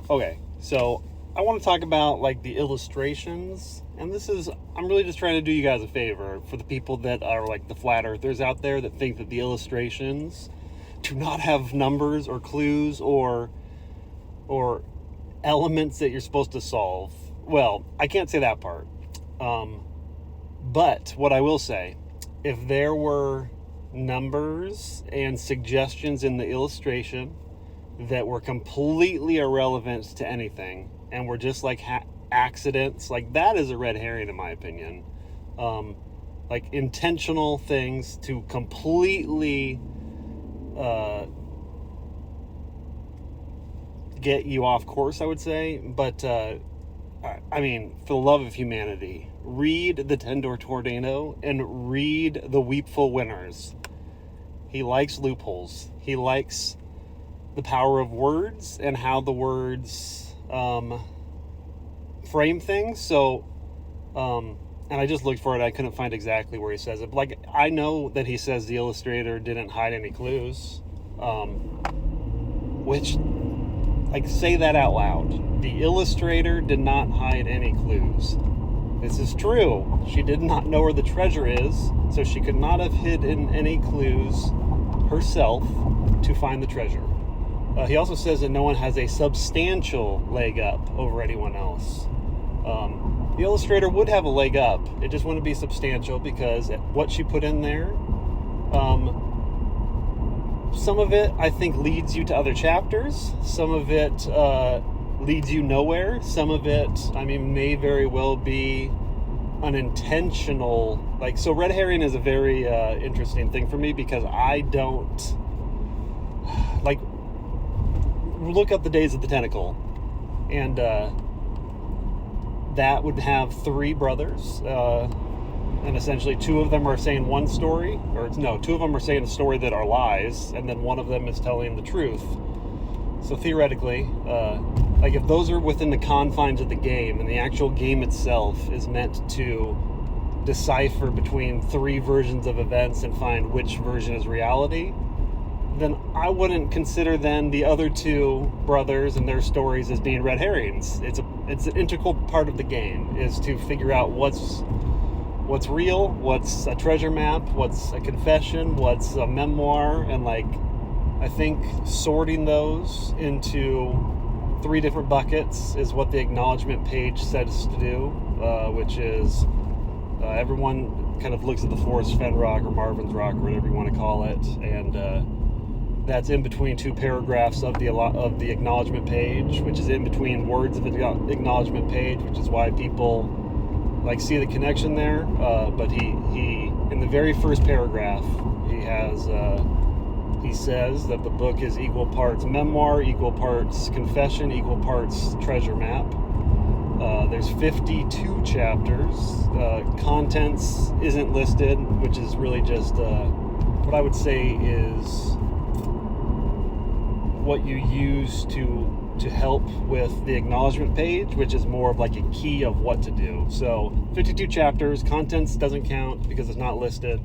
Okay, so I want to talk about like the illustrations, and I'm really just trying to do you guys a favor for the people that are like the flat earthers out there that think that the illustrations do not have numbers or clues or elements that you're supposed to solve. Well, I can't say that part. But what I will say, if there were numbers and suggestions in the illustration that were completely irrelevant to anything and were just like accidents, like that is a red herring in my opinion. Like intentional things to completely get you off course, I would say. But I mean, for the love of humanity, read the Tendor Tornado and read the Weepful Winners. He likes loopholes. He likes the power of words and how the words frame things. So, and I just looked for it. I couldn't find exactly where he says it. But like, I know that he says the illustrator didn't hide any clues, which, like, say that out loud. The illustrator did not hide any clues. This is true. She did not know where the treasure is, so she could not have hidden any clues herself to find the treasure. He also says that no one has a substantial leg up over anyone else. The illustrator would have a leg up. It just wouldn't be substantial because what she put in there, some of it I think leads you to other chapters. Some of it leads you nowhere. Some of it, I mean, may very well be unintentional. Like, so red herring is a very interesting thing for me because I don't like look up the Days of the Tentacle, and that would have three brothers, and essentially two of them are saying one story, or no, two of them are saying a story that are lies, and then one of them is telling the truth. So theoretically, like if those are within the confines of the game, and the actual game itself is meant to decipher between three versions of events and find which version is reality, then I wouldn't consider then the other two brothers and their stories as being red herrings. It's an integral part of the game, is to figure out what's real, what's a treasure map, what's a confession, what's a memoir, and like I think sorting those into three different buckets is what the acknowledgement page says to do, which is everyone kind of looks at the forest Fen Rock or Marvin's Rock or whatever you want to call it, and that's in between two paragraphs of the acknowledgement page, which is in between words of the acknowledgement page, which is why people like see the connection there. But he in the very first paragraph he says that the book is equal parts memoir, equal parts confession, equal parts treasure map. There's 52 chapters. Contents isn't listed, which is really just what I would say is what you use to help with the acknowledgement page, which is more of like a key of what to do. So 52 chapters, contents doesn't count because it's not listed,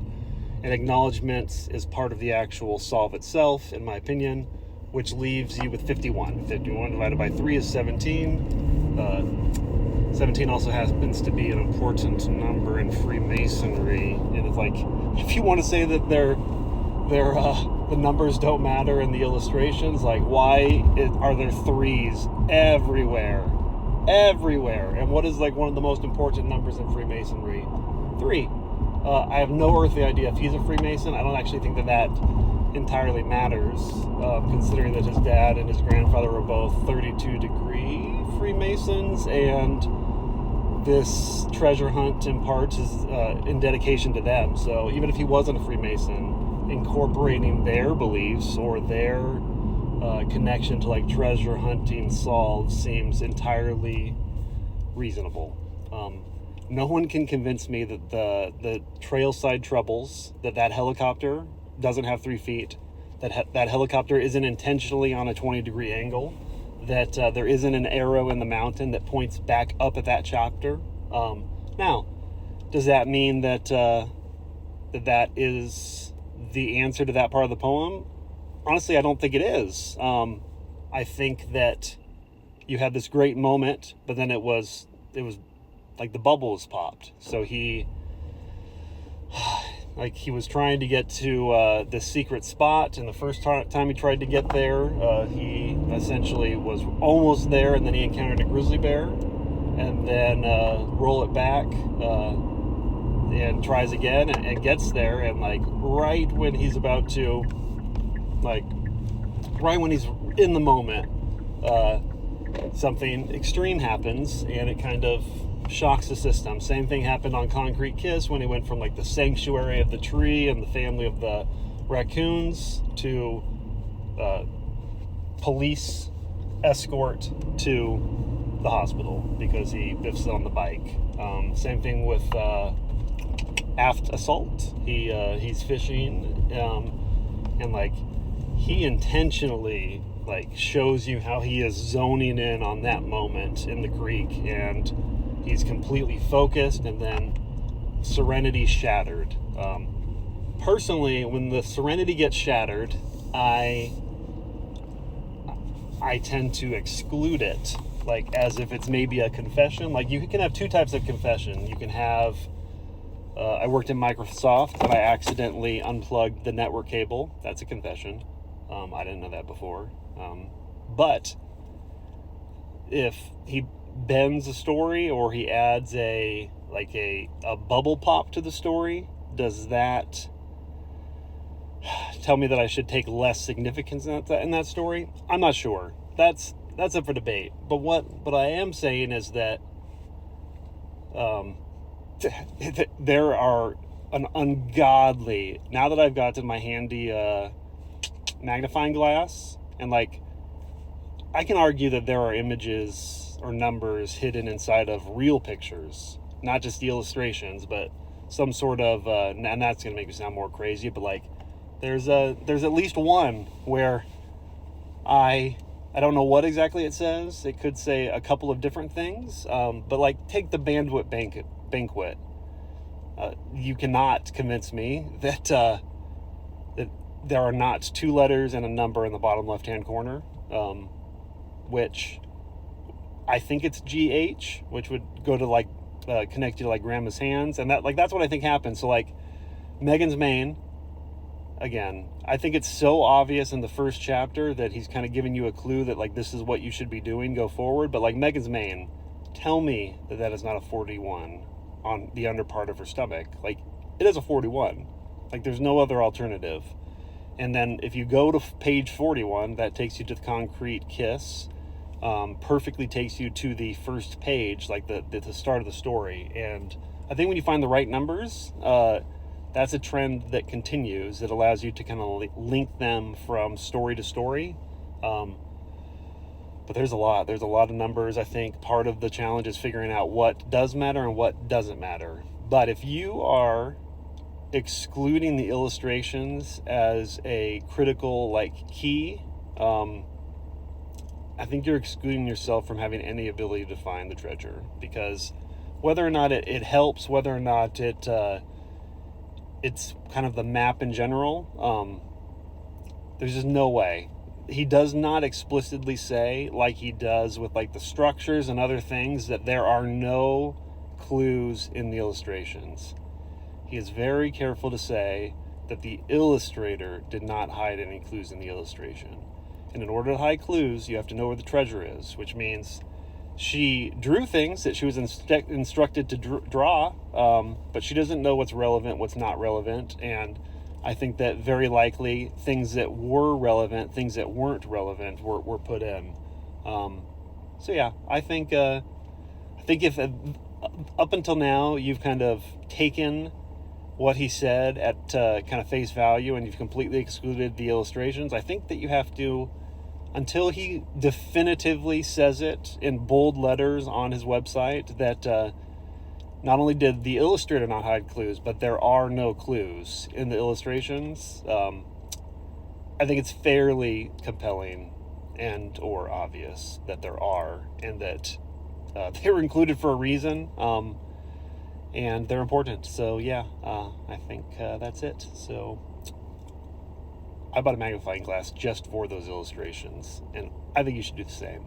and acknowledgements is part of the actual solve itself, in my opinion, which leaves you with 51. 51 divided by 3 is 17. 17 also happens to be an important number in Freemasonry, and it's like, if you want to say that the numbers don't matter in the illustrations, like why are there threes everywhere? And what is like one of the most important numbers in Freemasonry? 3. I have no earthly idea if he's a Freemason. I don't actually think that entirely matters, considering that his dad and his grandfather were both 32-degree Freemasons, and this treasure hunt in parts is in dedication to them. So even if he wasn't a Freemason, incorporating their beliefs or their connection to like treasure hunting solves seems entirely reasonable. No one can convince me that the trailside troubles, that helicopter doesn't have 3 feet, that helicopter isn't intentionally on a 20-degree angle, that there isn't an arrow in the mountain that points back up at that chapter. Now, does that mean that that is the answer to that part of the poem? Honestly, I don't think it is. I think that you had this great moment, but then it was like the bubble was popped. So he was trying to get to this secret spot, and the first time he tried to get there, he essentially was almost there, and then he encountered a grizzly bear, and then roll it back, and tries again, and gets there, and like right when he's about to, like right when he's in the moment, something extreme happens, and it kind of shocks the system. Same thing happened on Concrete Kiss when he went from like the sanctuary of the tree and the family of the raccoons to police escort to the hospital because he biffs it on the bike. Same thing with aft assault. He's fishing, and like he intentionally like shows you how he is zoning in on that moment in the creek, and he's completely focused, and then serenity shattered. Personally, when the serenity gets shattered, I tend to exclude it, like as if it's maybe a confession. Like you can have two types of confession. You can have, I worked in Microsoft and I accidentally unplugged the network cable. That's a confession. I didn't know that before. But if he bends a story or he adds a bubble pop to the story, does that tell me that I should take less significance in that story? I'm not sure. That's up for debate. But what I am saying is that there are an ungodly, now that I've got to my handy magnifying glass, and like I can argue that there are images or numbers hidden inside of real pictures, not just the illustrations, but some sort of and that's gonna make me sound more crazy, but like there's at least one where I don't know what exactly it says. It could say a couple of different things, but like take the bandwidth banquet. You cannot convince me that that there are not two letters and a number in the bottom left-hand corner, which I think it's GH, which would go to like connect you to like grandma's hands, and that's what I think happened. So like Megan's Maine, again, I think it's so obvious in the first chapter that he's kind of giving you a clue that like this is what you should be doing, go forward. But like Megan's Maine, tell me that is not a 41 on the under part of her stomach. Like it is a 41. Like there's no other alternative. And then if you go to page 41, that takes you to the Concrete Kiss. Perfectly takes you to the first page, like the start of the story. And I think when you find the right numbers, that's a trend that continues, that allows you to kind of link them from story to story. But there's a lot of numbers. I think part of the challenge is figuring out what does matter and what doesn't matter. But if you are excluding the illustrations as a critical key, I think you're excluding yourself from having any ability to find the treasure, because whether or not it helps, whether or not it's kind of the map in general, there's just no way. He does not explicitly say, like he does with the structures and other things, that there are no clues in the illustrations. He is very careful to say that the illustrator did not hide any clues in the illustration. And in order to hide clues, you have to know where the treasure is, which means she drew things that she was instructed to draw, but she doesn't know what's relevant, what's not relevant. And I think that very likely things that were relevant, things that weren't relevant were put in. So yeah, I think if up until now you've kind of taken what he said at kind of face value and you've completely excluded the illustrations, I think that you have to, until he definitively says it in bold letters on his website, that not only did the illustrator not hide clues, but there are no clues in the illustrations. I think it's fairly compelling and or obvious that there are, and that they were included for a reason, and they're important. So yeah, I think that's it. So I bought a magnifying glass just for those illustrations, and I think you should do the same.